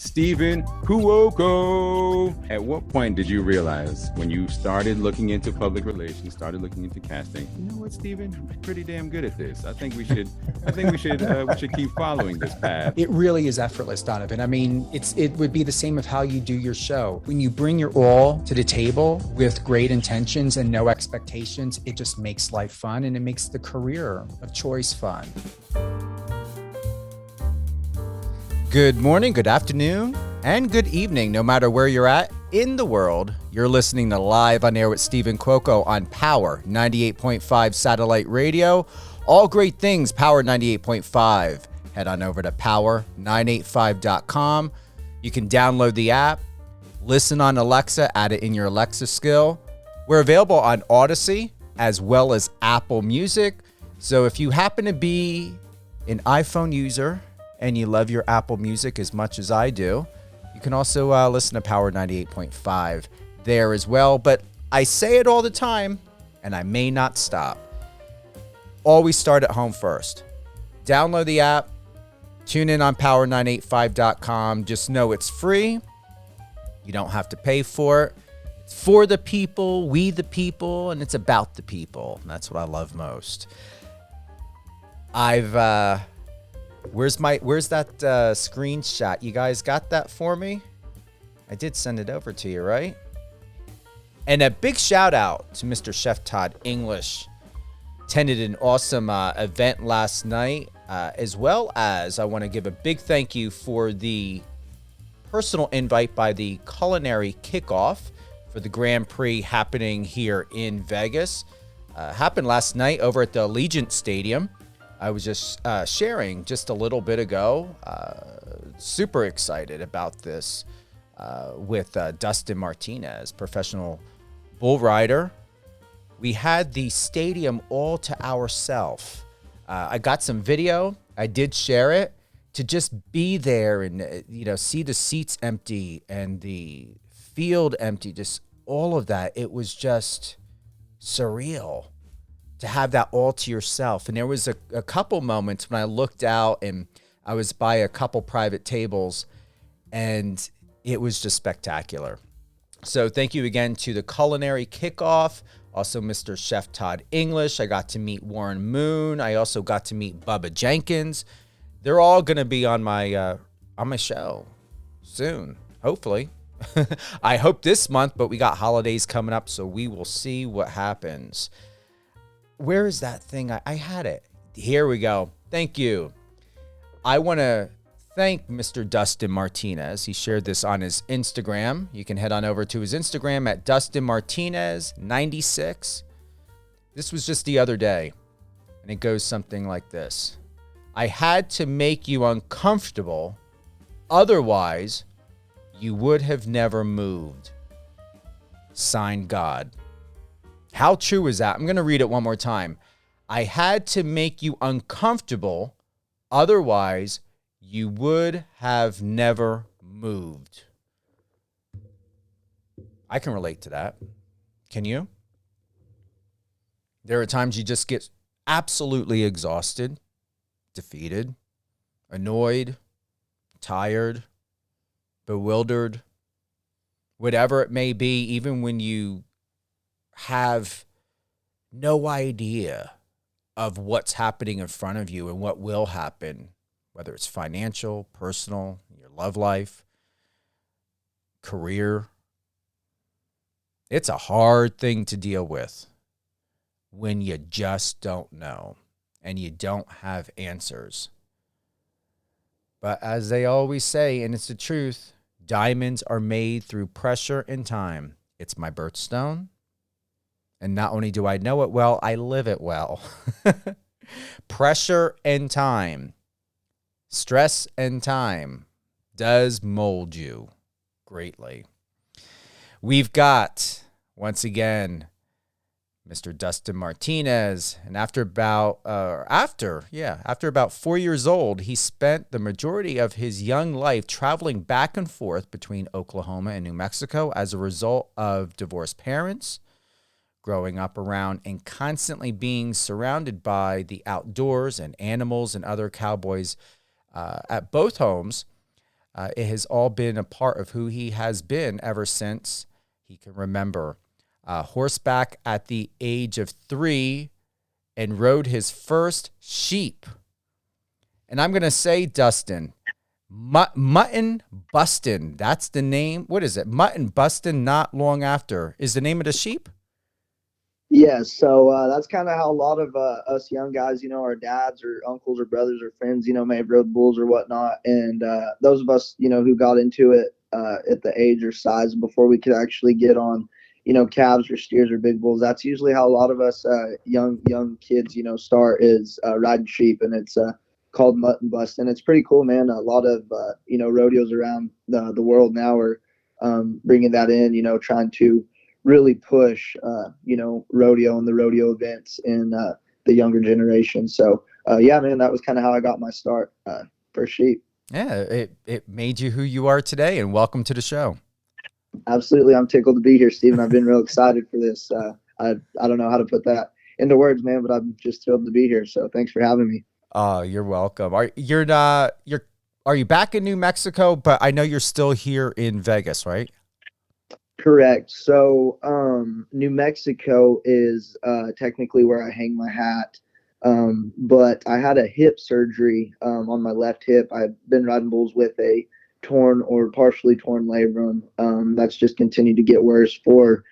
Stephen Cuoco. At what point did you realize when you started looking into public relations, started looking into casting, you know what, Stephen, I'm pretty damn good at this. I think we should keep following this path. It really is effortless, Donovan. I mean, it would be the same of how you do your show. When you bring your all to the table with great intentions and no expectations, it just makes life fun and it makes the career of choice fun. Good morning, good afternoon, and good evening, no matter where you're at in the world. You're listening to Live on Air with Stephen Cuoco on Power 98.5 satellite radio. All great things, Power 98.5. Head on over to power985.com. You can download the app, listen on Alexa, add it in your Alexa skill. We're available on Odyssey as well as Apple Music. So if you happen to be an iPhone user and you love your Apple Music as much as I do, you can also listen to Power 98.5 there as well. But I say it all the time, and I may not stop. Always start at home first. Download the app. Tune in on power985.com. Just know it's free. You don't have to pay for it. It's for the people, we the people, and it's about the people. And that's what I love most. Where's that screenshot? You guys got that for me? I did send it over to you, right? And a big shout out to Mr. Chef Todd English. Attended an awesome event last night, as well as I want to give a big thank you for the personal invite by the culinary kickoff for the Grand Prix happening here in Vegas. Happened last night over at the Allegiant Stadium. I was just sharing just a little bit ago. Super excited about this with Dustin Martinez, professional bull rider. We had the stadium all to ourselves. I got some video. I did share it to just be there and see the seats empty and the field empty. Just all of that. It was just surreal to have that all to yourself. And there was a couple moments when I looked out and I was by a couple private tables and it was just spectacular. So thank you again to the culinary kickoff. Also, Mr. Chef Todd English. I got to meet Warren Moon. I also got to meet Bubba Jenkins. They're all going to be on my show soon, hopefully. I hope this month, but we got holidays coming up, so we will see what happens. Where is that thing? I had it. Here we go. Thank you. I want to thank Mr. Dustin Martinez. He shared this on his Instagram. You can head on over to his Instagram at Dustin Martinez 96. This was just the other day, and it goes something like this. I had to make you uncomfortable. Otherwise, you would have never moved. Signed, God. How true is that? I'm going to read it one more time. I had to make you uncomfortable. Otherwise, you would have never moved. I can relate to that. Can you? There are times you just get absolutely exhausted, defeated, annoyed, tired, bewildered, whatever it may be, even when you have no idea of what's happening in front of you and what will happen, whether it's financial, personal, your love life, career. It's a hard thing to deal with when you just don't know and you don't have answers. But as they always say, and it's the truth, diamonds are made through pressure and time. It's my birthstone. And not only do I know it well, I live it well. Pressure and time, stress and time does mold you greatly. We've got, once again, Mr. Dustin Martinez. And after about 4 years old, he spent the majority of his young life traveling back and forth between Oklahoma and New Mexico as a result of divorced parents, growing up around and constantly being surrounded by the outdoors and animals and other cowboys at both homes. It has all been a part of who he has been ever since he can remember. Horseback at the age of 3 and rode his first sheep. And I'm going to say, Dustin, mutton bustin. That's the name. What is it? Mutton bustin not long after is the name of the sheep? Yeah, so that's kind of how a lot of us young guys, our dads or uncles or brothers or friends, may have rode bulls or whatnot. And those of us, who got into it at the age or size before we could actually get on, calves or steers or big bulls, that's usually how a lot of us young kids, start is riding sheep. And it's called mutton bust. And it's pretty cool, man. A lot of, rodeos around the world now are bringing that in, trying to really push, rodeo and the rodeo events in the younger generation. So, yeah, man, that was kind of how I got my start for sheep. Yeah, it made you who you are today, and welcome to the show. Absolutely. I'm tickled to be here, Stephen. I've been real excited for this. I don't know how to put that into words, man, but I'm just thrilled to be here. So thanks for having me. You're welcome. Are you back in New Mexico, but I know you're still here in Vegas, right? Correct. So New Mexico is technically where I hang my hat. But I had a hip surgery on my left hip. I've been riding bulls with a torn or partially torn labrum. That's just continued to get worse for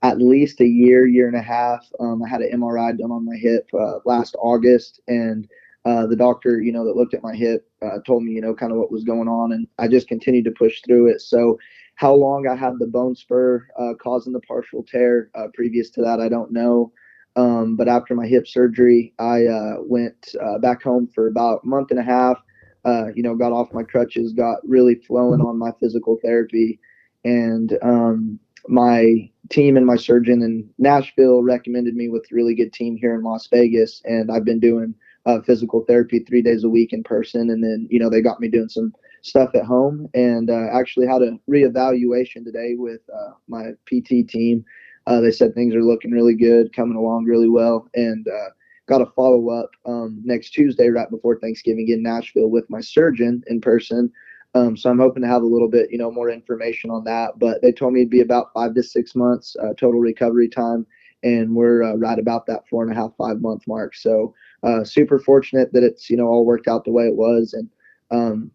at least a year and a half. I had an MRI done on my hip last August, and the doctor, that looked at my hip told me, kind of what was going on, and I just continued to push through it. So how long I had the bone spur causing the partial tear previous to that, I don't know. But after my hip surgery, I went back home for about a month and a half, got off my crutches, got really flowing on my physical therapy. And my team and my surgeon in Nashville recommended me with a really good team here in Las Vegas. And I've been doing physical therapy 3 days a week in person. And then, they got me doing some stuff at home, and actually had a reevaluation today with my PT team. They said things are looking really good, coming along really well, and got a follow-up next Tuesday right before Thanksgiving in Nashville with my surgeon in person. So I'm hoping to have a little bit, more information on that. But they told me it'd be about 5 to 6 months total recovery time, and we're right about that 4.5, 5 month mark. So super fortunate that it's, all worked out the way it was. And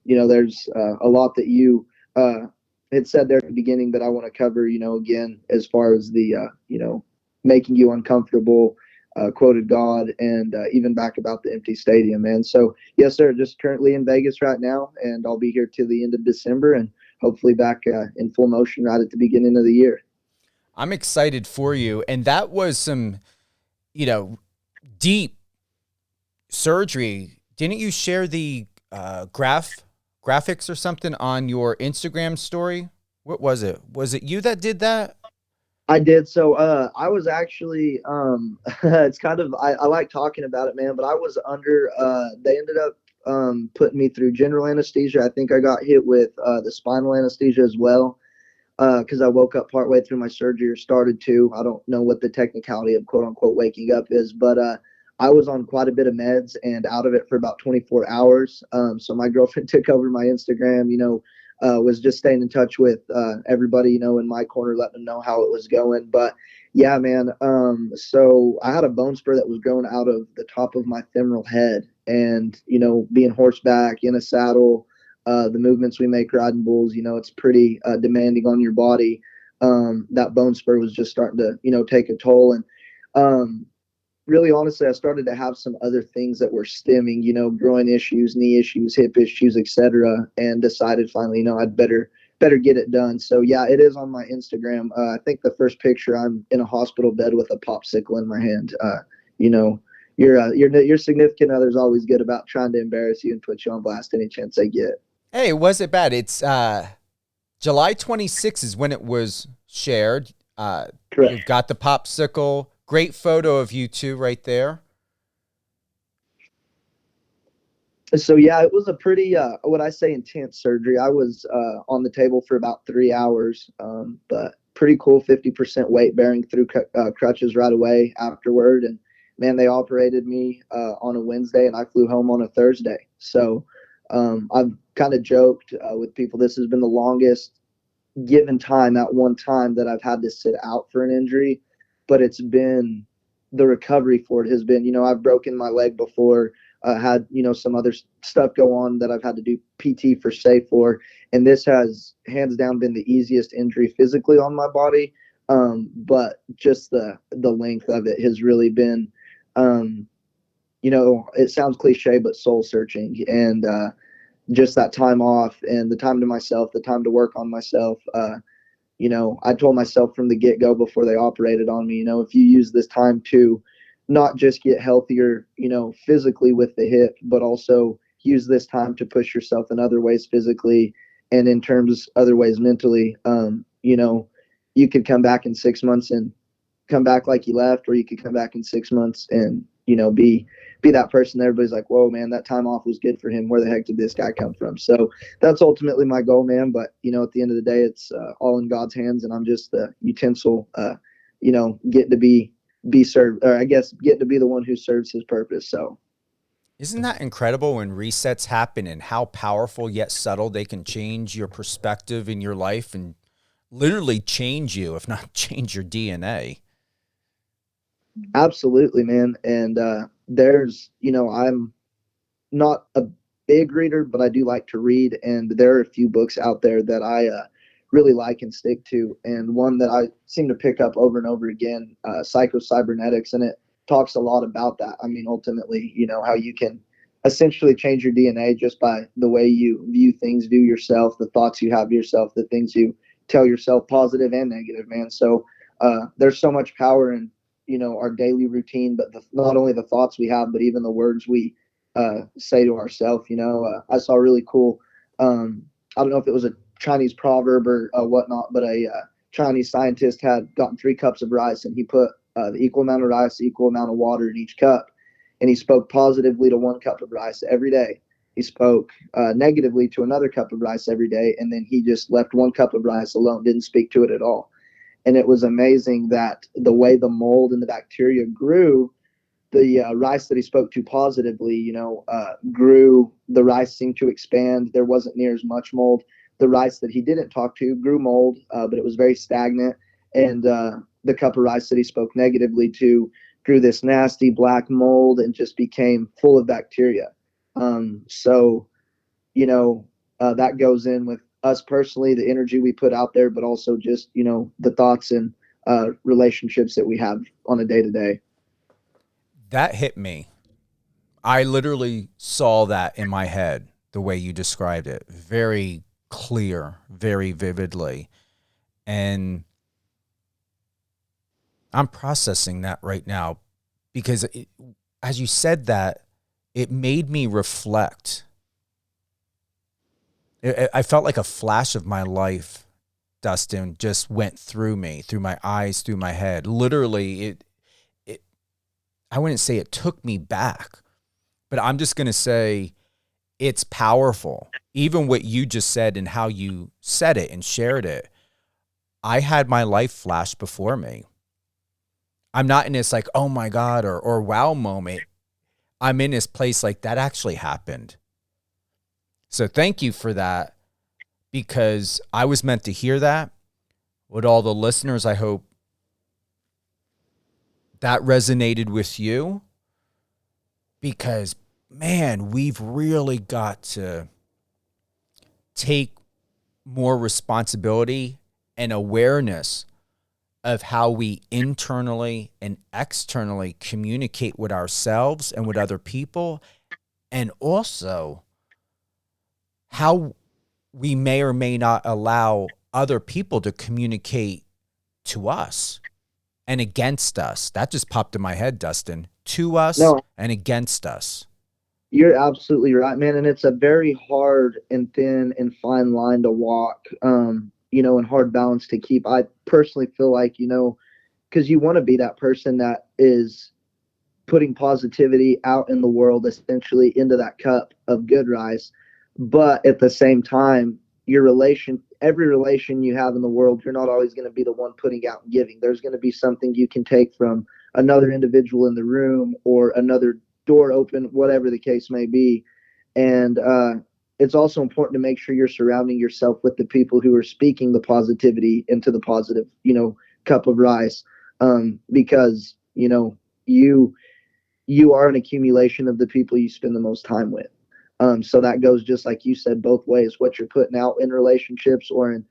there's a lot that you had said there at the beginning that I want to cover, again, as far as the, making you uncomfortable, quoted God, and even back about the empty stadium, man. So, yes, sir, just currently in Vegas right now, and I'll be here till the end of December, and hopefully back in full motion right at the beginning of the year. I'm excited for you. And that was some, deep surgery. Didn't you share the graphics or something on your Instagram story? What was it? Was it you that did that? I did. So I was actually it's kind of I like talking about it, man, but I was under they ended up putting me through general anesthesia. I think I got hit with the spinal anesthesia as well, because I woke up partway through my surgery, or started to. I don't know what the technicality of quote unquote waking up is, but I was on quite a bit of meds and out of it for about 24 hours. So my girlfriend took over my Instagram, was just staying in touch with everybody, in my corner, letting them know how it was going. But yeah, man. So I had a bone spur that was growing out of the top of my femoral head, and, being horseback in a saddle, the movements we make riding bulls, it's pretty demanding on your body. That bone spur was just starting to, take a toll. And really, honestly, I started to have some other things that were stemming, groin issues, knee issues, hip issues, etc., and decided finally, I'd better get it done. So yeah, it is on my Instagram. I think the first picture, I'm in a hospital bed with a popsicle in my hand. Your significant other's always good about trying to embarrass you and put you on blast any chance they get. Hey, was it bad? It's July 26th is when it was shared. Correct. You've got the popsicle. Great photo of you two right there. So yeah, it was a pretty, what I say, intense surgery. I was on the table for about 3 hours, but pretty cool, 50% weight bearing through crutches right away afterward. And man, they operated me on a Wednesday, and I flew home on a Thursday. So I've kind of joked with people, this has been the longest given time at one time that I've had to sit out for an injury, but it's been the recovery for it has been, I've broken my leg before, had, some other stuff go on that I've had to do PT for safe for. And this has hands down been the easiest injury physically on my body. But just the length of it has really been, it sounds cliche, but soul searching. And, just that time off and the time to myself, the time to work on myself. I told myself from the get-go before they operated on me, if you use this time to not just get healthier, physically with the hip, but also use this time to push yourself in other ways physically and in terms other ways mentally. You could come back in 6 months and come back like you left, or you could come back in 6 months and, be that person that everybody's like, whoa, man, that time off was good for him. Where the heck did this guy come from? So that's ultimately my goal, man. But, at the end of the day, it's all in God's hands, and I'm just the utensil, getting to be served, or I guess getting to be the one who serves his purpose. So isn't that incredible when resets happen and how powerful yet subtle they can change your perspective in your life and literally change you, if not change your DNA? Absolutely, man. And there's, I'm not a big reader, but I do like to read. And there are a few books out there that I really like and stick to. And one that I seem to pick up over and over again, Psycho-Cybernetics, and it talks a lot about that. I mean, ultimately, how you can essentially change your DNA just by the way you view things, view yourself, the thoughts you have of yourself, the things you tell yourself, positive and negative, man. So there's so much power in, our daily routine, but not only the thoughts we have, but even the words we say to ourselves. I saw really cool, I don't know if it was a Chinese proverb or whatnot, but a Chinese scientist had gotten 3 cups of rice, and he put the equal amount of rice, equal amount of water in each cup. And he spoke positively to 1 cup of rice every day. He spoke negatively to another cup of rice every day. And then he just left 1 cup of rice alone, didn't speak to it at all. And it was amazing that the way the mold and the bacteria grew, the rice that he spoke to positively, grew. The rice seemed to expand. There wasn't near as much mold. The rice that he didn't talk to grew mold, but it was very stagnant. And the cup of rice that he spoke negatively to grew this nasty black mold and just became full of bacteria. So, that goes in with us personally, the energy we put out there, but also just, the thoughts and relationships that we have on a day-to-day. That hit me. I literally saw that in my head, the way you described it. Very clear, very vividly. And I'm processing that right now because as you said that, it made me reflect. I felt like a flash of my life, Dustin, just went through me, through my eyes, through my head. Literally, I wouldn't say it took me back, but I'm just going to say it's powerful. Even what you just said and how you said it and shared it, I had my life flash before me. I'm not in this like, oh my God, or wow moment. I'm in this place like that actually happened. So thank you for that, because I was meant to hear that. With all the listeners, I hope that resonated with you, because, man, we've really got to take more responsibility and awareness of how we internally and externally communicate with ourselves and with other people, and also how we may or may not allow other people to communicate to us and against us. That just popped in my head, Dustin. To us and against us. You're absolutely right, man. And it's a very hard and thin and fine line to walk, and hard balance to keep. I personally feel like, because you want to be that person that is putting positivity out in the world, essentially into that cup of good rice. But at the same time, every relation you have in the world, you're not always going to be the one putting out and giving. There's going to be something you can take from another individual in the room or another door open, whatever the case may be. And it's also important to make sure you're surrounding yourself with the people who are speaking the positivity into the positive, cup of rice. Because, you you are an accumulation of the people you spend the most time with. So that goes just like you said, both ways, what you're putting out in relationships or in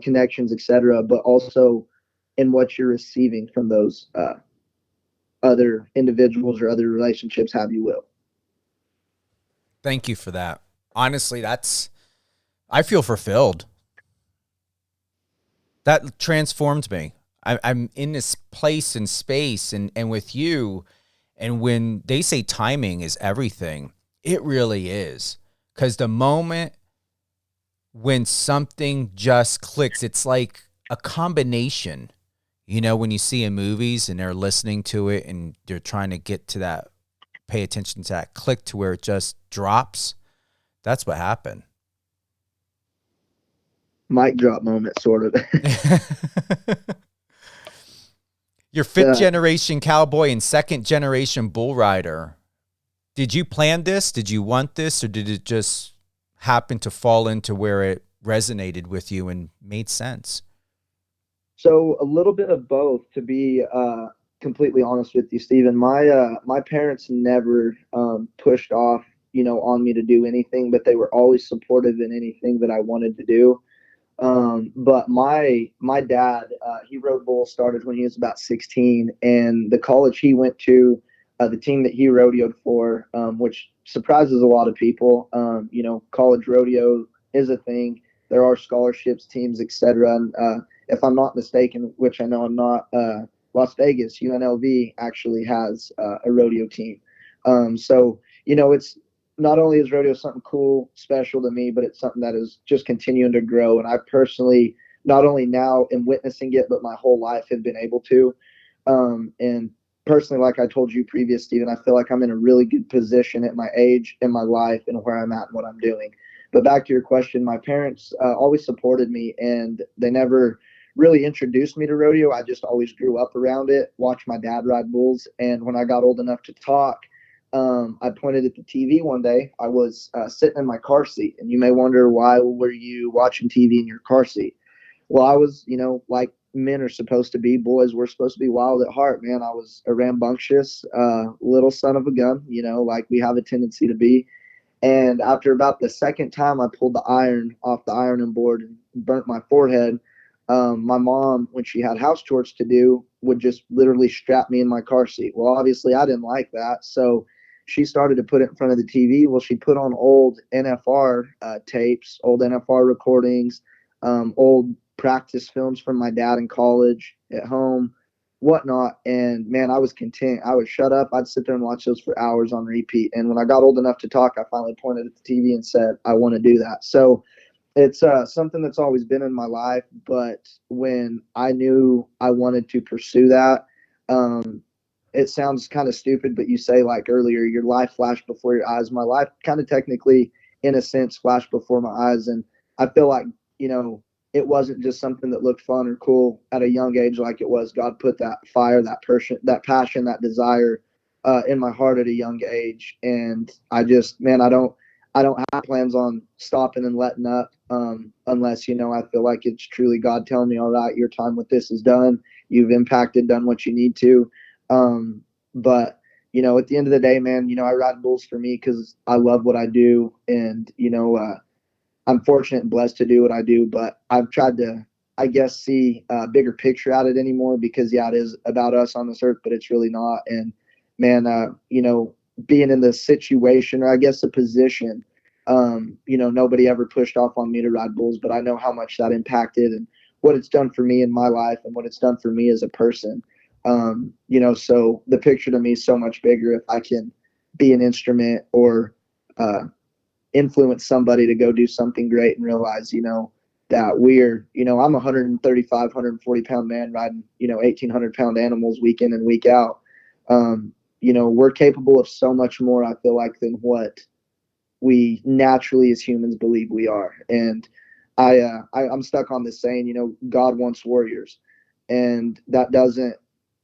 connections, etc., but also in what you're receiving from those other individuals or other relationships, have you will. Thank you for that. Honestly, I feel fulfilled. That transformed me. I'm in this place and space and with you. And when they say timing is everything, it really is. Because the moment when something just clicks, it's like a combination. When you see in movies and they're listening to it and they're trying to get to that, pay attention to that click to where it just drops. That's what happened. Mic drop moment, sort of. Your fifth generation cowboy and second generation bull rider. Did you plan this? Did you want this? Or did it just happen to fall into where it resonated with you and made sense? So a little bit of both, to be completely honest with you, Stephen. My parents never pushed off, on me to do anything, but they were always supportive in anything that I wanted to do. But my dad, he rode bulls, started when he was about 16, and the college he went to, the team that he rodeoed for, which surprises a lot of people. College rodeo is a thing. There are scholarships, teams, etc. And if I'm not mistaken, which I know I'm not, Las Vegas, UNLV actually has a rodeo team. So it's not only is rodeo something cool, special to me, but it's something that is just continuing to grow. And I personally, not only now am witnessing it, but my whole life have been able to. And personally, like I told you previous, Stephen, I feel like I'm in a really good position at my age, in my life, and where I'm at and what I'm doing. But back to your question, my parents always supported me, and they never really introduced me to rodeo. I just always grew up around it, watched my dad ride bulls. And when I got old enough to talk, I pointed at the TV one day. I was sitting in my car seat, and you may wonder, why were you watching TV in your car seat? Well, I was, like men are supposed to be, boys were supposed to be wild at heart, man. I was a rambunctious little son of a gun, like we have a tendency to be. And after about the second time I pulled the iron off the ironing board and burnt my forehead, my mom, when she had house chores to do, would just literally strap me in my car seat. Well, obviously I didn't like that. So she started to put it in front of the TV. Well, she put on old NFR tapes, old NFR recordings, old practice films from my dad in college, at home, whatnot. And man, I was content. I would shut up. I'd sit there and watch those for hours on repeat. And when I got old enough to talk, I finally pointed at the TV and said, I want to do that. So it's something that's always been in my life. But when I knew I wanted to pursue that, it sounds kind of stupid, but you say, like earlier, your life flashed before your eyes. My life kind of technically, in a sense, flashed before my eyes. And I feel like, it wasn't just something that looked fun or cool at a young age. Like it was, God put that fire, that passion, that desire in my heart at a young age. And I just, man, I don't have plans on stopping and letting up unless, I feel like it's truly God telling me, all right, your time with this is done. You've impacted, done what you need to. But, at the end of the day, man, I ride bulls for me because I love what I do. And, I'm fortunate and blessed to do what I do, but I've tried to, I guess, see a bigger picture at it anymore because, yeah, it is about us on this earth, but it's really not. And man, being in the situation, or I guess the position, nobody ever pushed off on me to ride bulls, but I know how much that impacted and what it's done for me in my life and what it's done for me as a person. So the picture to me is so much bigger if I can be an instrument or, influence somebody to go do something great and realize, that we're, I'm 135, 140 pound man riding, 1,800 pound animals week in and week out. We're capable of so much more, I feel like, than what we naturally as humans believe we are. And I'm stuck on this saying, God wants warriors. And that doesn't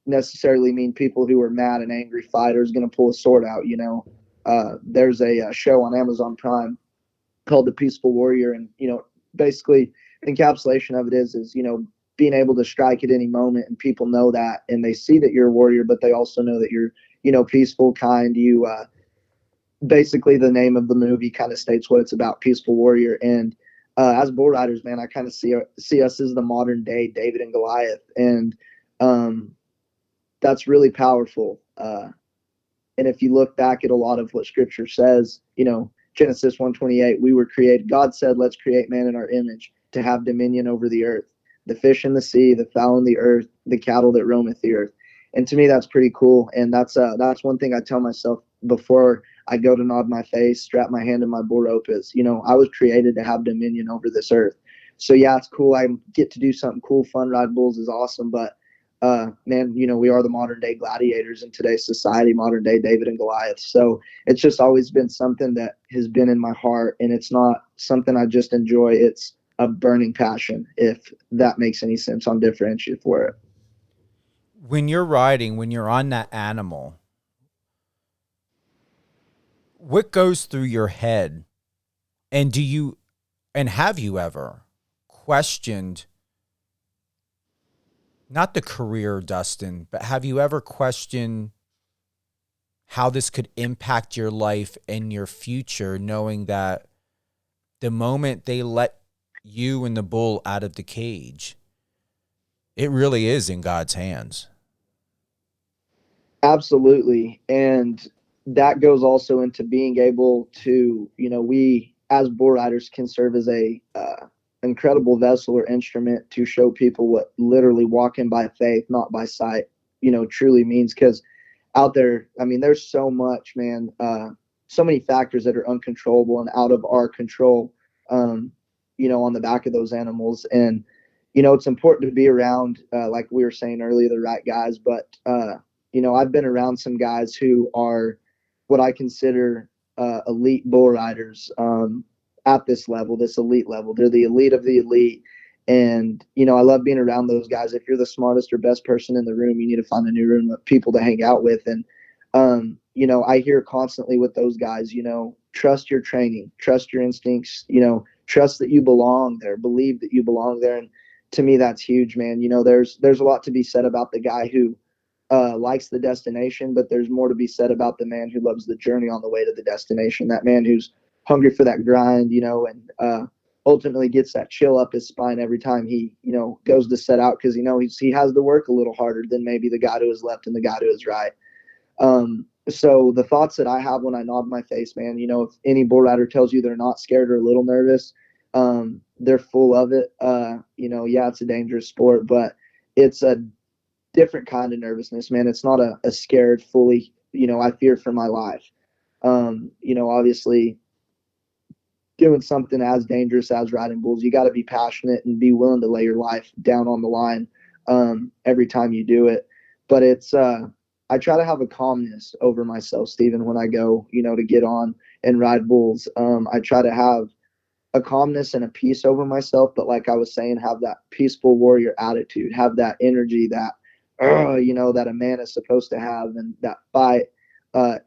necessarily mean people who are mad and angry fighters going to pull a sword out. There's a show on Amazon Prime called the Peaceful Warrior. And, basically the encapsulation of it is, being able to strike at any moment, and people know that, and they see that you're a warrior, but they also know that you're, peaceful, kind. Basically the name of the movie kind of states what it's about, Peaceful Warrior. And as bull riders, man, I kind of see us as the modern day David and Goliath. And that's really powerful. And if you look back at a lot of what scripture says, Genesis 1:28, we were created. God said, let's create man in our image to have dominion over the earth, the fish in the sea, the fowl in the earth, the cattle that roameth the earth. And to me, that's pretty cool. And that's one thing I tell myself before I go to nod my face, strap my hand in my bull rope is, I was created to have dominion over this earth. So yeah, it's cool. I get to do something cool, fun, ride bulls is awesome. But man, we are the modern day gladiators in today's society, modern day David and Goliath. So it's just always been something that has been in my heart, and it's not something I just enjoy. It's a burning passion, if that makes any sense. I'm differentiated for it. When you're riding, when you're on that animal, what goes through your head? And have you ever questioned, not the career, Dustin, but have you ever questioned how this could impact your life and your future, knowing that the moment they let you and the bull out of the cage, it really is in God's hands? Absolutely. And that goes also into being able to, we as bull riders can serve as a incredible vessel or instrument to show people what literally walking by faith, not by sight, truly means. Because out there, I mean, there's so much, man, so many factors that are uncontrollable and out of our control, on the back of those animals. And, it's important to be around, like we were saying earlier, the right guys. But, I've been around some guys who are what I consider elite bull riders at this level, this elite level. They're the elite of the elite. And, I love being around those guys. If you're the smartest or best person in the room, you need to find a new room of people to hang out with. And, I hear constantly with those guys, trust your training, trust your instincts, trust that you belong there, believe that you belong there. And to me, that's huge, man. There's a lot to be said about the guy who likes the destination, but there's more to be said about the man who loves the journey on the way to the destination. That man who's hungry for that grind, and ultimately gets that chill up his spine every time he, goes to set out, because he has to work a little harder than maybe the guy to his left and the guy to his right. So the thoughts that I have when I nod my face, man, if any bull rider tells you they're not scared or a little nervous, they're full of it. Yeah, it's a dangerous sport, but it's a different kind of nervousness, man. It's not a scared fully, I fear for my life. Obviously doing something as dangerous as riding bulls, you got to be passionate and be willing to lay your life down on the line every time you do it. But it's I try to have a calmness over myself, Stephen, when I go, to get on and ride bulls. I try to have a calmness and a peace over myself, but like I was saying, have that peaceful warrior attitude, have that energy that that a man is supposed to have, and that fight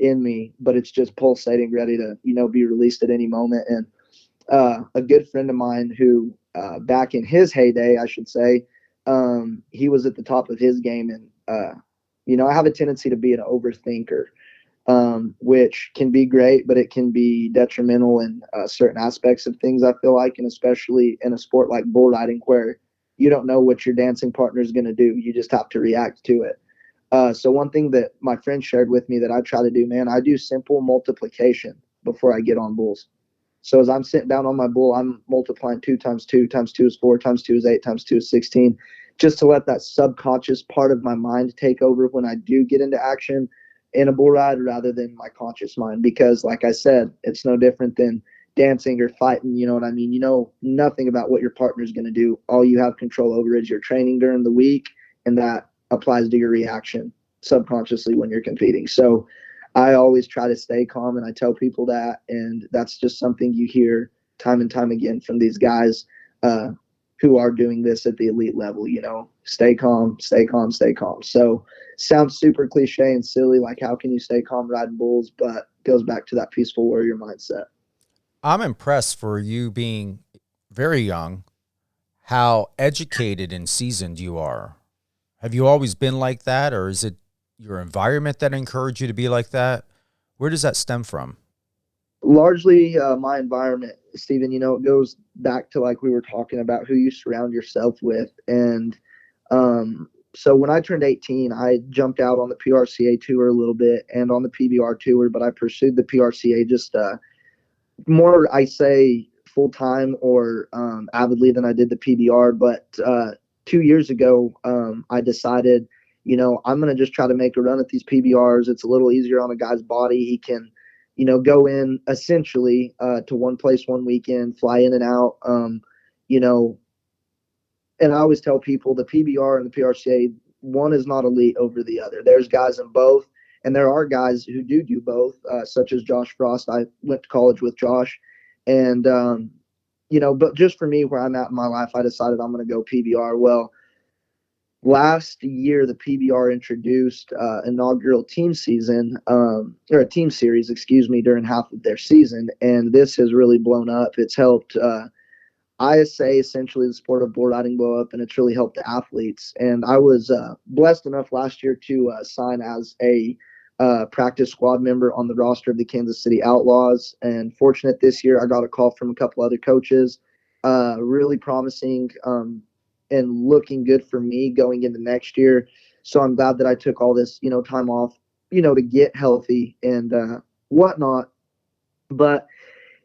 in me, but it's just pulsating, ready to, be released at any moment. And a good friend of mine who, back in his heyday, I should say, he was at the top of his game. And, I have a tendency to be an overthinker, which can be great, but it can be detrimental in certain aspects of things, I feel like, and especially in a sport like bull riding, where you don't know what your dancing partner is going to do. You just have to react to it. So one thing that my friend shared with me that I try to do, man, I do simple multiplication before I get on bulls. So as I'm sitting down on my bull, I'm multiplying 2 times 2 times 2 is 4 times 2 is 8 times 2 is 16, just to let that subconscious part of my mind take over when I do get into action in a bull ride, rather than my conscious mind. Because like I said, it's no different than dancing or fighting. You know what I mean? You know nothing about what your partner is going to do. All you have control over is your training during the week, and that applies to your reaction subconsciously when you're competing. So I always try to stay calm, and I tell people that, and that's just something you hear time and time again from these guys who are doing this at the elite level. Stay calm, stay calm, stay calm. So sounds super cliche and silly, like how can you stay calm riding bulls, but goes back to that peaceful warrior mindset. I'm impressed for you being very young, how educated and seasoned you are. Have you always been like that, or is it your environment that encouraged you to be like that? Where does that stem from? Largely my environment, Stephen. It goes back to like we were talking about who you surround yourself with. And so when I turned 18, I jumped out on the PRCA tour a little bit and on the PBR tour, but I pursued the PRCA just more, I say, full time or avidly than I did the PBR. But 2 years ago, I decided, I'm going to just try to make a run at these PBRs. It's a little easier on a guy's body. He can, go in essentially to one place one weekend, fly in and out. You know, and I always tell people the PBR and the PRCA, one is not elite over the other. There's guys in both, and there are guys who do both, such as Josh Frost. I went to college with Josh, and but just for me, where I'm at in my life, I decided I'm going to go PBR. Well, last year the PBR introduced inaugural team season, or a team series, excuse me, during half of their season, and this has really blown up. It's helped. ISA, essentially the sport of bull riding, blow up, and it's really helped the athletes. And I was blessed enough last year to sign as a practice squad member on the roster of the Kansas City Outlaws. And fortunate this year, I got a call from a couple other coaches, really promising and looking good for me going into next year. So I'm glad that I took all this, time off, to get healthy and whatnot. But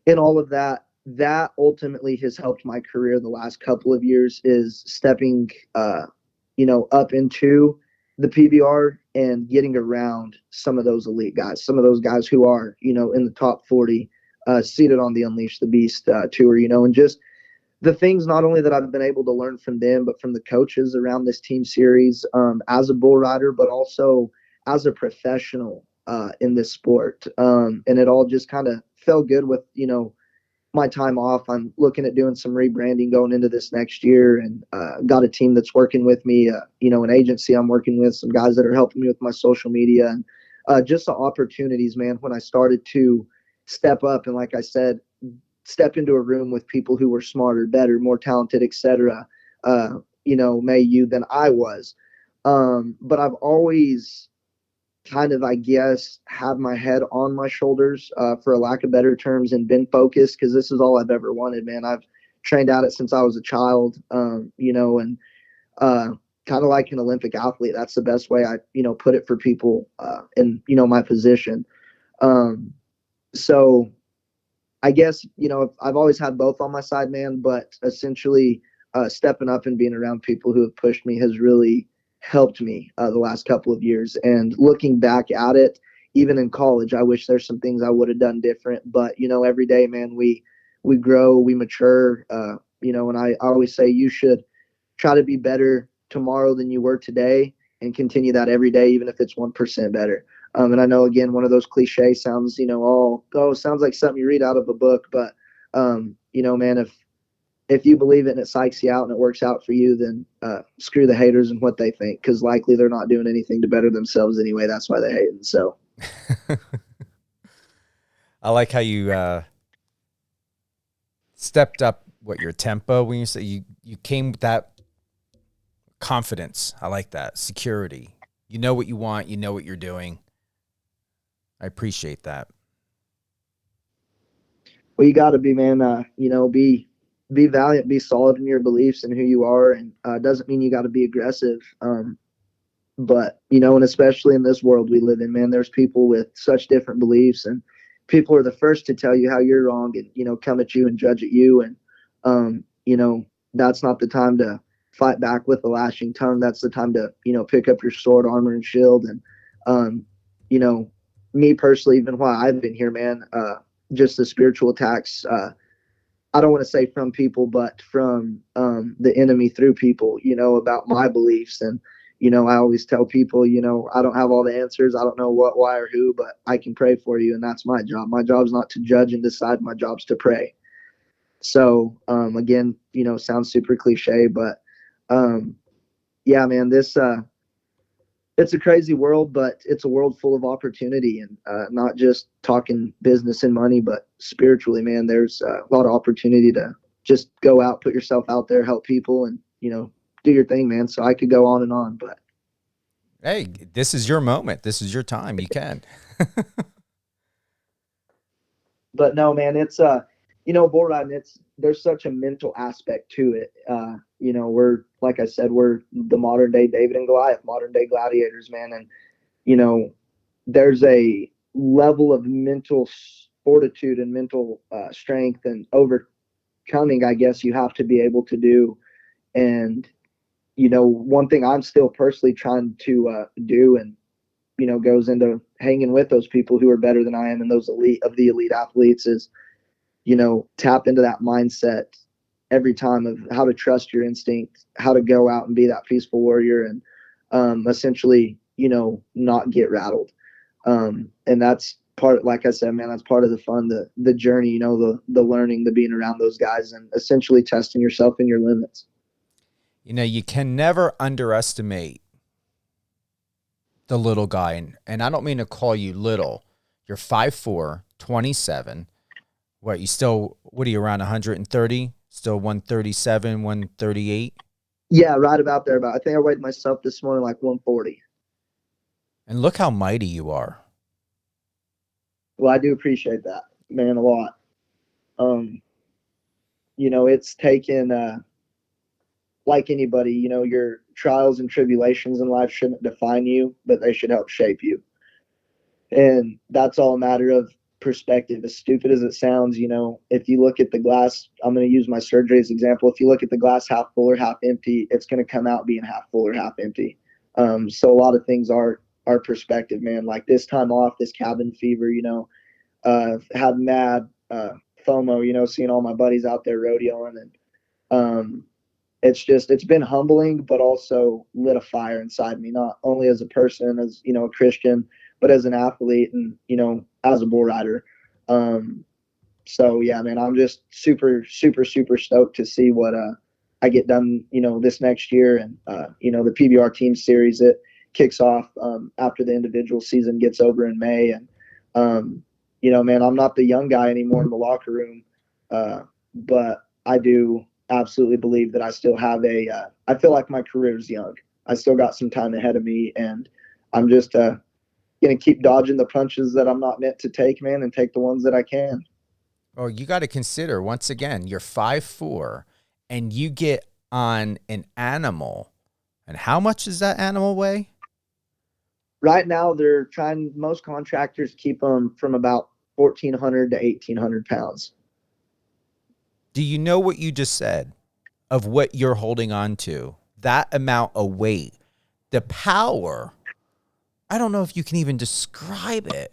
in all of that, that ultimately has helped my career the last couple of years is stepping, up into the PBR and getting around some of those elite guys, some of those guys who are, in the top 40, seated on the Unleash the Beast tour, and just the things not only that I've been able to learn from them, but from the coaches around this team series as a bull rider, but also as a professional in this sport. And it all just kind of felt good with, my time off. I'm looking at doing some rebranding going into this next year, and got a team that's working with me, an agency I'm working with, some guys that are helping me with my social media, and just the opportunities, man, when I started to step up. And like I said, step into a room with people who were smarter, better, more talented, etc. May you than I was. But I've always kind of, I guess, have my head on my shoulders, for a lack of better terms, and been focused because this is all I've ever wanted, man. I've trained at it since I was a child, and kind of like an Olympic athlete. That's the best way I, put it for people in, my position. So I guess, I've always had both on my side, man, but essentially stepping up and being around people who have pushed me has really helped me the last couple of years. And looking back at it, even in college, I wish there's some things I would have done different. But, every day, man, we grow, we mature, and I always say you should try to be better tomorrow than you were today and continue that every day, even if it's 1% better. And I know, again, one of those cliches sounds, sounds like something you read out of a book. But, man, if you believe it and it psychs you out and it works out for you, then screw the haters and what they think, because likely they're not doing anything to better themselves anyway. That's why they hate it. So I like how you stepped up your tempo when you say you came with that confidence. I like that. Security. You know what you want. You know what you're doing. I appreciate that. Well, you got to be, man. Be valiant, be solid in your beliefs and who you are, and doesn't mean you got to be aggressive. But and especially in this world we live in, man, there's people with such different beliefs, and people are the first to tell you how you're wrong and come at you and judge at you, and that's not the time to fight back with a lashing tongue. That's the time to pick up your sword, armor, and shield. And me personally, even while I've been here, man, just the spiritual attacks, I don't want to say from people, but from the enemy through people, about my beliefs. And, I always tell people, I don't have all the answers. I don't know what, why, or who, but I can pray for you. And that's my job. My job is not to judge and decide. My job's to pray. So, again, sounds super cliche, but yeah, man, this it's a crazy world, but it's a world full of opportunity, and not just talking business and money, but spiritually, man. There's a lot of opportunity to just go out, put yourself out there, help people, and do your thing, man. So I could go on and on, but Hey, this is your moment. This is your time. You can. no, man, it's bull riding. There's such a mental aspect to it. We're, like I said, we're the modern day David and Goliath, modern day gladiators, man, and there's a level of mental fortitude and mental strength and overcoming, I guess, you have to be able to do. And one thing I'm still personally trying to do, and goes into hanging with those people who are better than I am and those elite athletes, is tap into that mindset every time of how to trust your instinct, how to go out and be that peaceful warrior, and essentially not get rattled. And that's part, like I said, man, that's part of the fun, the journey, the learning, the being around those guys, and essentially testing yourself and your limits. You can never underestimate the little guy. And I don't mean to call you little. You're 5'4", 27. What are you, around 130? Still 137, 138? Yeah, right about there. I think I weighed myself this morning like 140. And look how mighty you are. Well, I do appreciate that, man, a lot. It's taken, like anybody, your trials and tribulations in life shouldn't define you, but they should help shape you. And that's all a matter of perspective. As stupid as it sounds, if you look at the glass, I'm going to use my surgery as an example. If you look at the glass half full or half empty, it's going to come out being half full or half empty. So a lot of things are perspective, man. Like this time off, this cabin fever, had mad FOMO, seeing all my buddies out there rodeoing, and it's been humbling, but also lit a fire inside me, not only as a person, as a Christian, but as an athlete, and as a bull rider. So yeah, man, I'm just super, super, super stoked to see what I get done, this next year, and the PBR team series, it kicks off after the individual season gets over in May, and man, I'm not the young guy anymore in the locker room, but I do absolutely believe that I still have I feel like my career is young. I still got some time ahead of me, and I'm just going to keep dodging the punches that I'm not meant to take, man, and take the ones that I can. Oh, you got to consider, once again, you're 5'4", and you get on an animal. And how much does that animal weigh? Right now, most contractors keep them from about 1,400 to 1,800 pounds. Do you know what you just said of what you're holding on to? That amount of weight, the power, I don't know if you can even describe it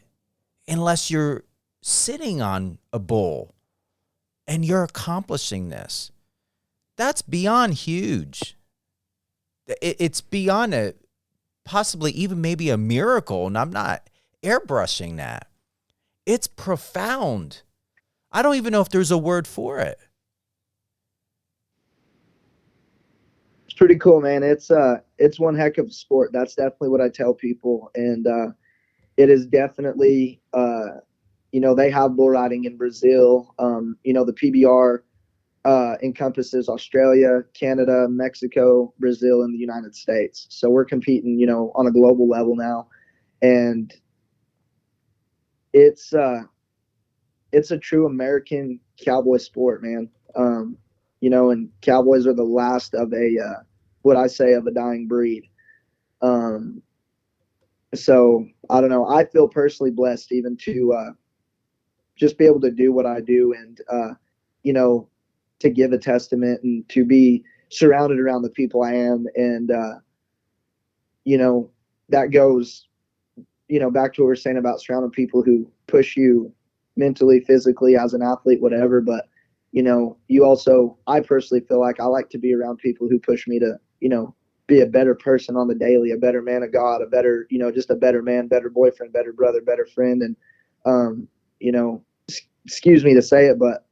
unless you're sitting on a bull and you're accomplishing this. That's beyond huge. It's beyond possibly even maybe a miracle, and I'm not airbrushing that. It's profound. I don't even know if there's a word for it. It's pretty cool, man. It's one heck of a sport. That's definitely what I tell people, and it is definitely they have bull riding in Brazil. The PBR encompasses Australia, Canada, Mexico, Brazil, and the United States. So we're competing, on a global level now, and it's a true American cowboy sport, man. And cowboys are the last of what I say of a dying breed. So I don't know. I feel personally blessed even to just be able to do what I do, and to give a testament, and to be surrounded around the people I am. And that goes back to what we're saying about surrounding people who push you mentally, physically, as an athlete, whatever. But you also, I personally feel like I like to be around people who push me to be a better person on the daily, a better man of God, a better just a better man, better boyfriend, better brother, better friend. And excuse me to say it, but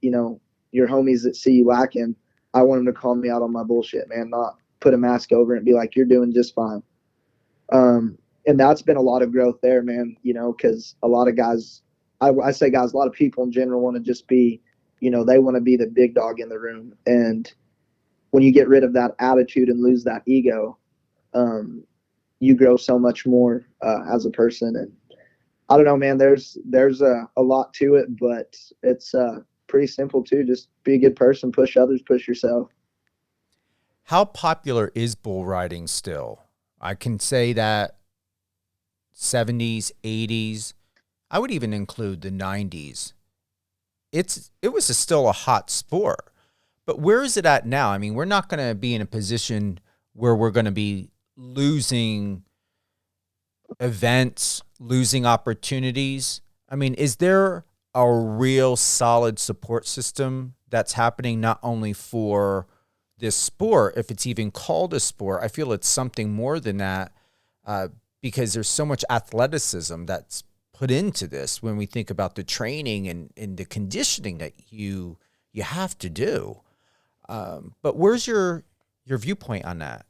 your homies that see you lacking, I want them to call me out on my bullshit, man, not put a mask over it and be like, you're doing just fine. And that's been a lot of growth there, man, because a lot of guys, I say guys, a lot of people in general want to just be, they want to be the big dog in the room. And when you get rid of that attitude and lose that ego, you grow so much more as a person. And I don't know, man, there's a lot to it, but it's pretty simple too. Just be a good person, push others, push yourself. How popular is bull riding still? I can say that 70s, 80s, I would even include the 90s. It was still a hot sport. But where is it at now? I mean, we're not going to be in a position where we're going to be losing events, losing opportunities. I mean, is there a real solid support system that's happening not only for this sport, if it's even called a sport? I feel it's something more than that, because there's so much athleticism that's put into this when we think about the training and the conditioning that you have to do. But where's your viewpoint on that?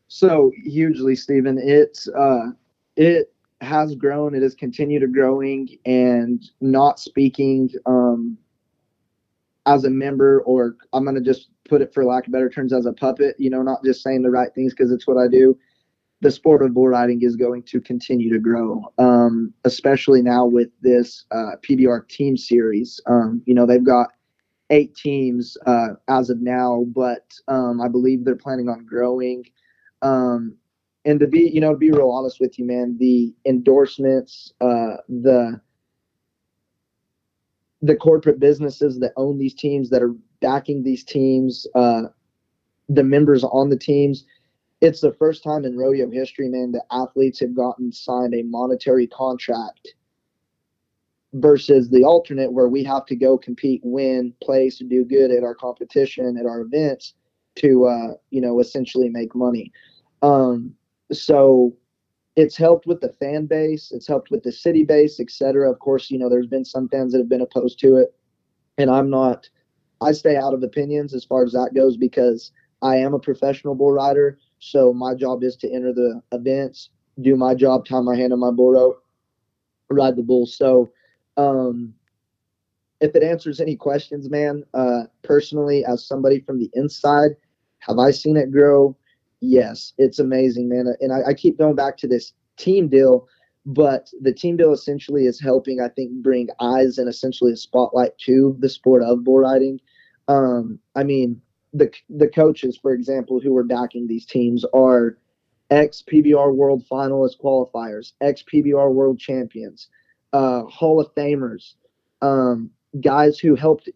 So hugely, Stephen. It has grown. It has continued growing, and not speaking as a member, or I'm going to just put it for lack of better terms, as a puppet, not just saying the right things because it's what I do. The sport of bull riding is going to continue to grow, especially now with this PBR team series. They've got 8 teams as of now, but I believe they're planning on growing. And to be real honest with you, man, the endorsements, the corporate businesses that own these teams, that are backing these teams, the members on the teams, it's the first time in rodeo history, man, that athletes have signed a monetary contract versus the alternate, where we have to go compete, win, place, do good at our competition, at our events to, essentially make money. So it's helped with the fan base. It's helped with the city base, etc. Of course, there's been some fans that have been opposed to it. And I stay out of opinions as far as that goes, because I am a professional bull rider. So my job is to enter the events, do my job, tie my hand on my bull rope, ride the bull. So if it answers any questions, man, personally, as somebody from the inside, have I seen it grow? Yes, it's amazing, man. And I keep going back to this team deal, but the team deal essentially is helping, I think, bring eyes and essentially a spotlight to the sport of bull riding. I mean, the coaches, for example, who are backing these teams are ex-PBR World Finalist qualifiers, ex-PBR World Champions, Hall of Famers, guys who helped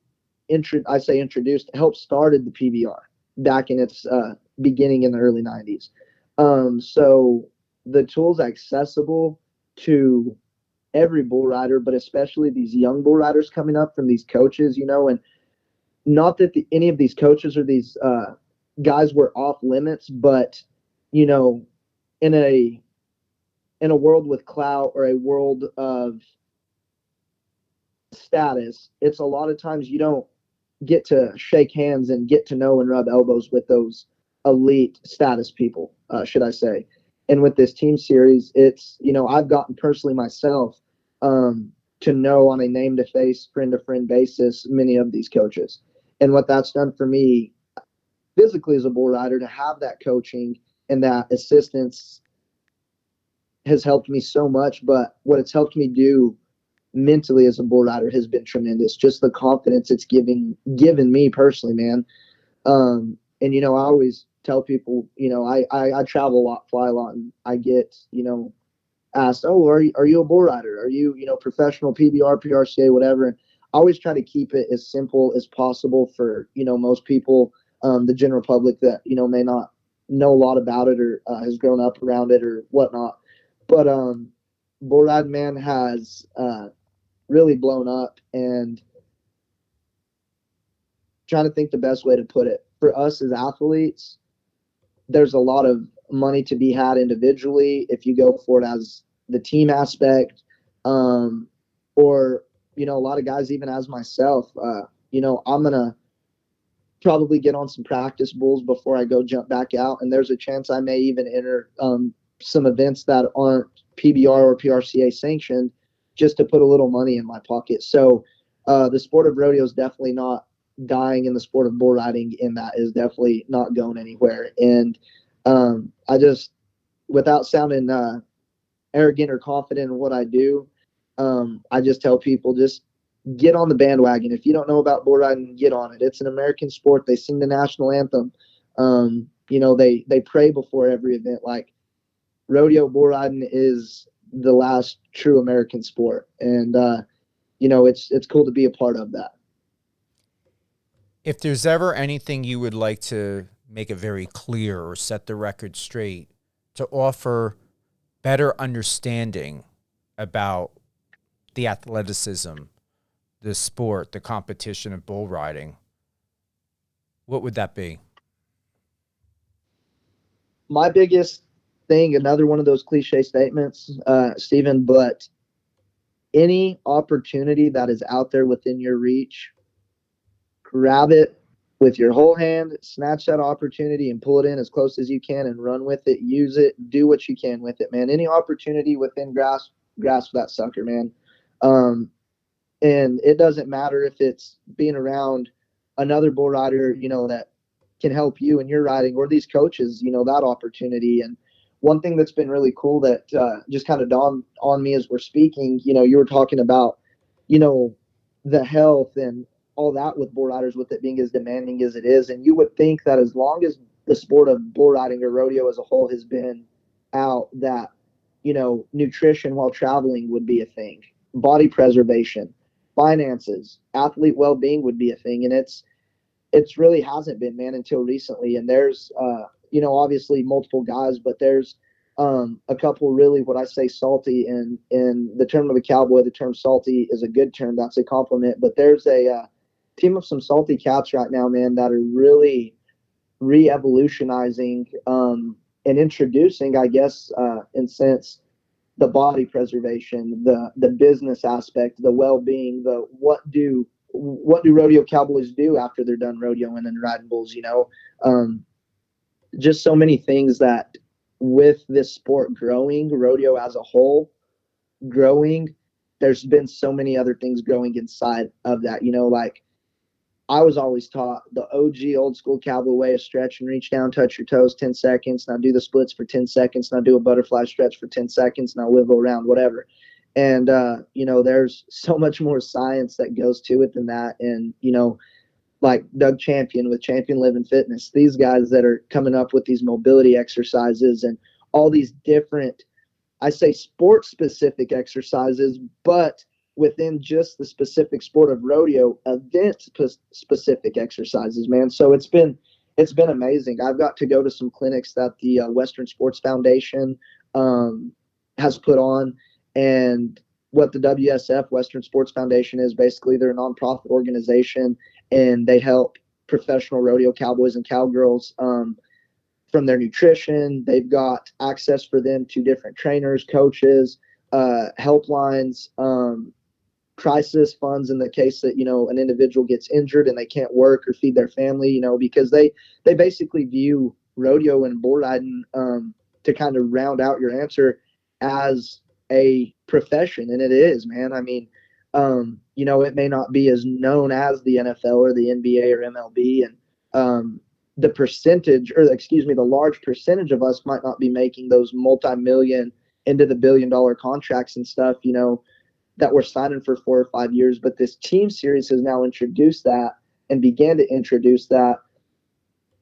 helped started the PBR back in its beginning in the early 90s. So the tool's accessible to every bull rider, but especially these young bull riders coming up from these coaches, and not that any of these coaches or these guys were off limits, but, in a world with clout, or a world of status, it's a lot of times you don't get to shake hands and get to know and rub elbows with those elite status people, should I say. And with this team series, it's, I've gotten personally myself to know on a name to face, friend to friend basis many of these coaches. And what that's done for me physically as a bull rider, to have that coaching and that assistance, has helped me so much. But what it's helped me do mentally as a bull rider has been tremendous. Just the confidence it's given me personally, man. And I always tell people, I travel a lot, fly a lot, and I get, asked, oh, are you a bull rider? Are you, professional PBR, PRCA, whatever? And I always try to keep it as simple as possible for, most people, the general public that, may not know a lot about it, or has grown up around it or whatnot. But bull riding, man, has really blown up, and trying to think the best way to put it. For us as athletes, there's a lot of money to be had individually if you go for it as the team aspect, or, a lot of guys, even as myself, I'm going to probably get on some practice bulls before I go jump back out. And there's a chance I may even enter some events that aren't PBR or PRCA sanctioned just to put a little money in my pocket. So the sport of rodeo is definitely not dying, and the sport of bull riding in that is definitely not going anywhere. And I just, without sounding arrogant or confident in what I do, I just tell people, just get on the bandwagon. If you don't know about bull riding, get on it. It's an American sport. They sing the national anthem. They pray before every event. Like, rodeo bull riding is the last true American sport. And, it's cool to be a part of that. If there's ever anything you would like to make it very clear or set the record straight to offer better understanding about the athleticism, the sport, the competition of bull riding, what would that be? My biggest thing, another one of those cliche statements, Stephen, but any opportunity that is out there within your reach, grab it with your whole hand, snatch that opportunity and pull it in as close as you can and run with it, use it, do what you can with it, man. Any opportunity within grasp that sucker, man. And it doesn't matter if it's being around another bull rider, that can help you in your riding, or these coaches, that opportunity. And one thing that's been really cool that just kind of dawned on me as we're speaking, you were talking about, the health and all that with bull riders, with it being as demanding as it is. And you would think that as long as the sport of bull riding or rodeo as a whole has been out, that, nutrition while traveling would be a thing, body preservation, finances, athlete well-being would be a thing. And it's really hasn't been, man, until recently. And there's, obviously multiple guys, but there's a couple really, what I say, salty, and in the term of a cowboy, the term salty is a good term. That's a compliment. But there's a team of some salty cats right now, man, that are really re-evolutionizing and introducing, I guess, in sense, the body preservation, the business aspect, the well-being, the what do rodeo cowboys do after they're done rodeoing and riding bulls, just so many things that with this sport growing, rodeo as a whole growing, there's been so many other things growing inside of that, like I was always taught the OG old school cowboy way of stretch and reach down, touch your toes, 10 seconds. Now do the splits for 10 seconds. Now do a butterfly stretch for 10 seconds. Now wiggle around, whatever. And, there's so much more science that goes to it than that. And, like Doug Champion with Champion Living Fitness, these guys that are coming up with these mobility exercises and all these different, I say sport specific exercises, but within just the specific sport of rodeo, event specific exercises, man. So it's been amazing. I've got to go to some clinics that the Western Sports Foundation has put on, and what the WSF, Western Sports Foundation, is basically, they're a nonprofit organization, and they help professional rodeo cowboys and cowgirls from their nutrition. They've got access for them to different trainers, coaches, helplines, crisis funds in the case that, an individual gets injured and they can't work or feed their family, because they basically view rodeo and bull riding, to kind of round out your answer, as a profession. And it is, man. I mean, it may not be as known as the NFL or the NBA or MLB, and the large percentage of us might not be making those multi-million into the billion-dollar contracts and stuff, that we're signing for 4 or 5 years. But this team series has now introduced that and began to introduce that.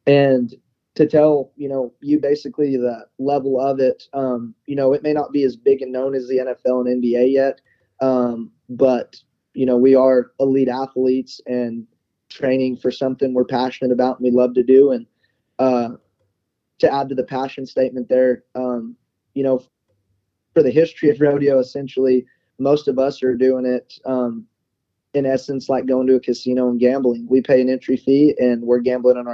And to tell, you basically the level of it, it may not be as big and known as the NFL and NBA yet. But, we are elite athletes and training for something we're passionate about and we love to do. And to add to the passion statement there, for the history of rodeo, essentially, most of us are doing it, in essence, like going to a casino and gambling. We pay an entry fee and we're gambling on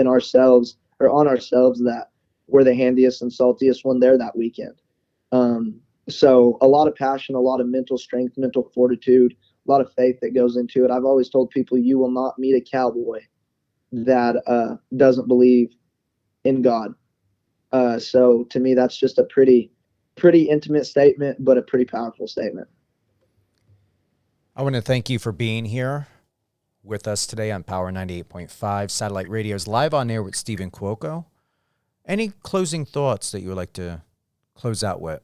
ourselves that we're the handiest and saltiest one there that weekend. So a lot of passion, a lot of mental strength, mental fortitude, a lot of faith that goes into it. I've always told people, you will not meet a cowboy that doesn't believe in God. So to me, that's just a pretty intimate statement, but a pretty powerful statement. I want to thank you for being here with us today on Power 98.5 Satellite Radio's live on air with Stephen Cuoco. Any closing thoughts that you would like to close out with?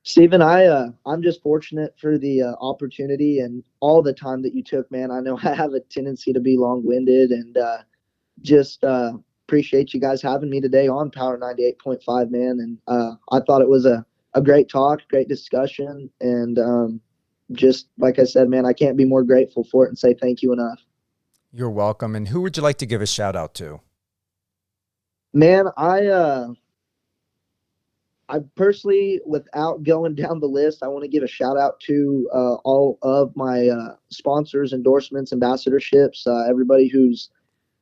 Stephen, I'm just fortunate for the opportunity and all the time that you took, man. I know I have a tendency to be long-winded, and just appreciate you guys having me today on Power 98.5, man. And I thought it was a great talk, great discussion, and just like I said, man, I can't be more grateful for it and say thank you enough. You're welcome. And who would you like to give a shout out to? Man, I personally, without going down the list, I want to give a shout out to all of my sponsors, endorsements, ambassadorships, everybody who's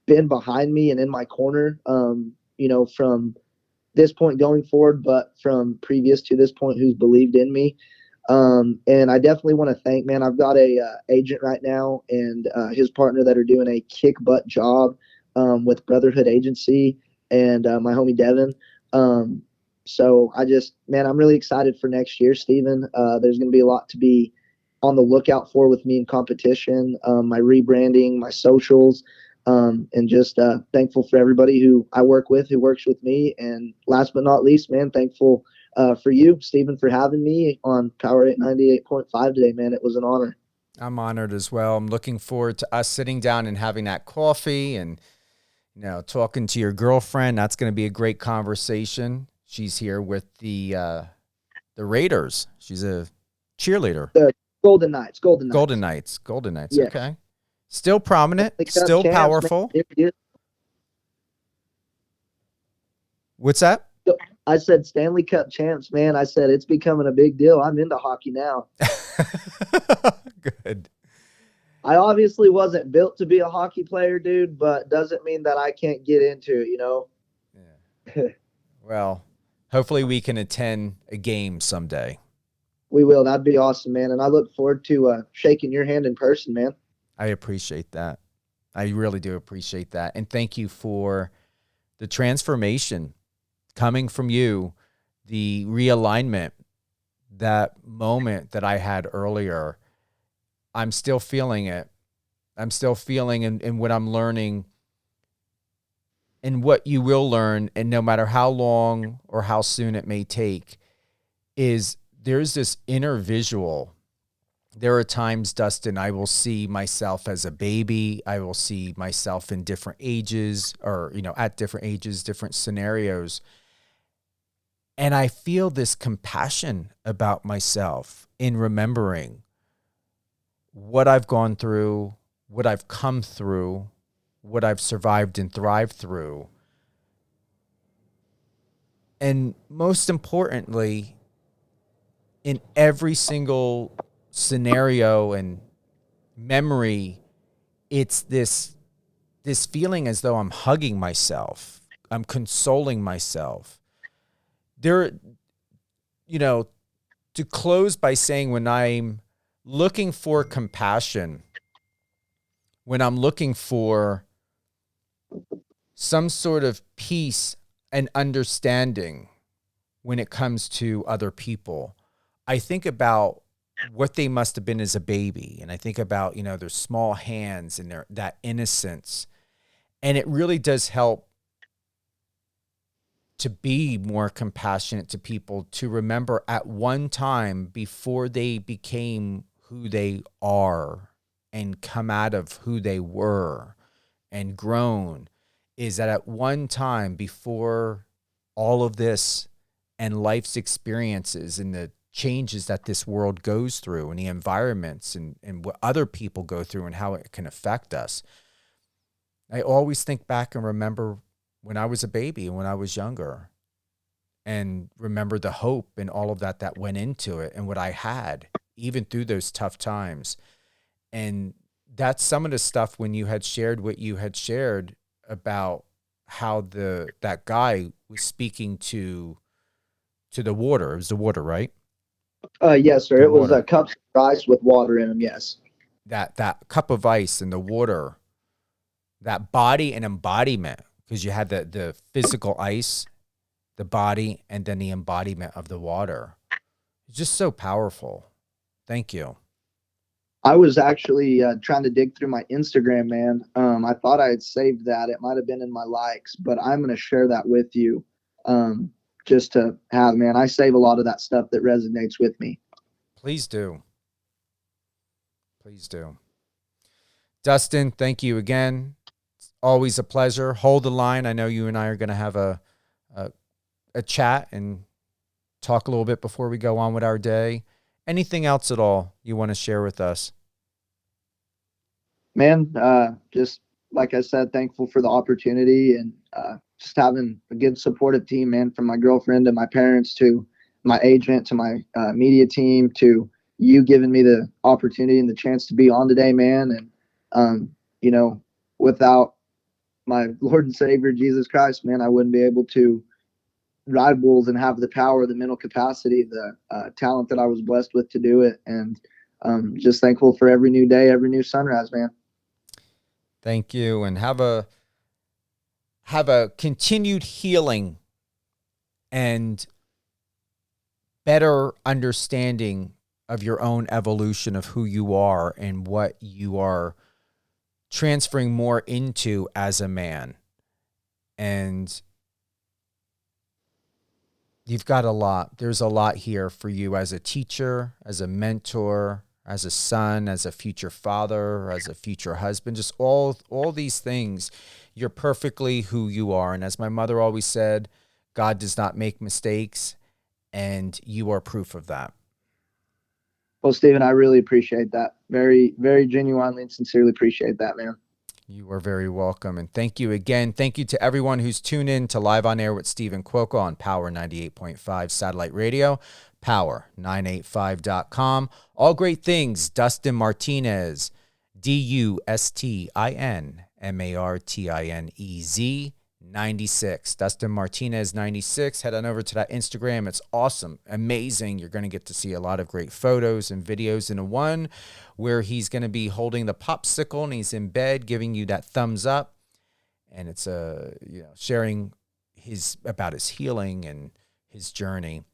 been behind me and in my corner, from this point going forward, but from previous to this point, who's believed in me. And I definitely want to thank, man, I've got a agent right now and his partner that are doing a kick butt job with Brotherhood Agency and my homie Devin. So I'm really excited for next year, Stephen. There's going to be a lot to be on the lookout for with me in competition, my rebranding, my socials, and just thankful for everybody who I work with, who works with me. And last but not least, man, thankful for you, Stephen, for having me on Power 98.5 today, man. It was an honor. I'm honored as well. I'm looking forward to us sitting down and having that coffee and, talking to your girlfriend. That's going to be a great conversation. She's here with the Raiders. She's a cheerleader. The Golden Knights. Yeah. Okay. Still prominent, still powerful. What's that? I said Stanley Cup champs, man. I said it's becoming a big deal. I'm into hockey now. Good. I obviously wasn't built to be a hockey player, dude, but doesn't mean that I can't get into it, Yeah. Well, hopefully we can attend a game someday. We will. That'd be awesome, man. And I look forward to shaking your hand in person, man. I appreciate that. I really do appreciate that. And thank you for the transformation coming from you, the realignment, that moment that I had earlier. I'm still feeling it. I'm still feeling in what I'm learning and what you will learn. And no matter how long or how soon it may take, is there's this inner visual. There are times, Dustin, I will see myself as a baby. I will see myself in different ages or, at different ages, different scenarios. And I feel this compassion about myself in remembering what I've gone through, what I've come through, what I've survived and thrived through. And most importantly, in every single scenario and memory, it's this feeling as though I'm hugging myself. I'm consoling myself. To close by saying, when I'm looking for compassion, when I'm looking for some sort of peace and understanding when it comes to other people, I think about what they must have been as a baby. And I think about, their small hands and that innocence. And it really does help to be more compassionate to people, to remember at one time before they became who they are and come out of who they were and grown, is that at one time before all of this and life's experiences and the changes that this world goes through and the environments and what other people go through and how it can affect us, I always think back and remember when I was a baby and when I was younger, and remember the hope and all of that went into it and what I had, even through those tough times. And that's some of the stuff when you had shared what you had shared about how that guy was speaking to the water. It was the water, right? Yes, sir. It was a cup of ice with water in them. Yes. That cup of ice and the water that body and embodiment, because you had the physical ice, the body, and then the embodiment of the water. It's just so powerful. Thank you. I was actually trying to dig through my Instagram, man. I thought I had saved that. It might have been in my likes, but I'm going to share that with you just to have, man. I save a lot of that stuff that resonates with me. Please do. Please do. Dustin, thank you again. It's always a pleasure. Hold the line. I know you and I are going to have a chat and talk a little bit before we go on with our day. Anything else at all you want to share with us? Man, just like I said, thankful for the opportunity and just having a good supportive team, man, from my girlfriend to my parents to my agent to my media team to you giving me the opportunity and the chance to be on today, man. And, you know, without my Lord and Savior, Jesus Christ, man, I wouldn't be able to ride bulls and have the power, the mental capacity, the talent that I was blessed with to do it. And just thankful for every new day, every new sunrise, man. Thank you. And have a continued healing and better understanding of your own evolution of who you are and what you are transferring more into as a man. And you've got a lot. There's a lot here for you as a teacher, as a mentor, as a son, as a future father, as a future husband, just all these things. You're perfectly who you are. And as my mother always said, God does not make mistakes, and you are proof of that. Well, Stephen, I really appreciate that. Very, very genuinely and sincerely appreciate that, man. You are very welcome. And thank you again. Thank you to everyone who's tuned in to Live on Air with Stephen Cuoco on Power 98.5 Satellite Radio, power985.com. All great things, Dustin Martinez, DustinMartinez 96. Dustin Martinez 96. Head on over to that Instagram. It's awesome, amazing. You're going to get to see a lot of great photos and videos in one where he's going to be holding the popsicle and he's in bed giving you that thumbs up. And it's sharing about his healing and his journey.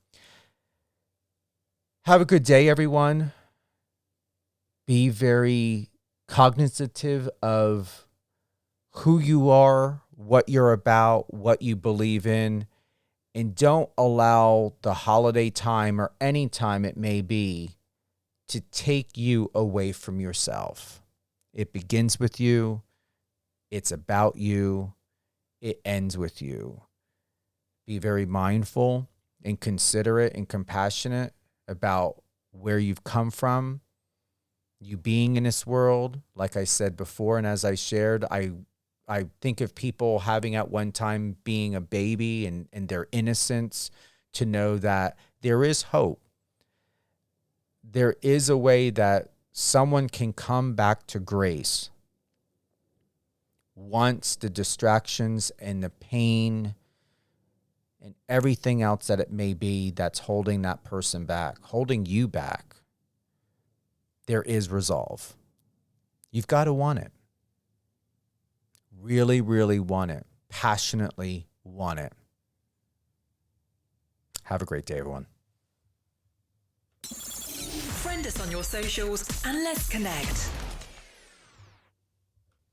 Have a good day, everyone. Be very cognizant of who you are, what you're about, what you believe in, and don't allow the holiday time or any time it may be to take you away from yourself. It begins with you. It's about you. It ends with you. Be very mindful and considerate and compassionate about where you've come from, you being in this world. Like I said before, and as I shared, I think of people having at one time being a baby and their innocence, to know that there is hope. There is a way that someone can come back to grace once the distractions and the pain and everything else that it may be that's holding that person back, holding you back, there is resolve. You've got to want it. Really, really want it. Passionately want it. Have a great day, everyone. Friend us on your socials and let's connect.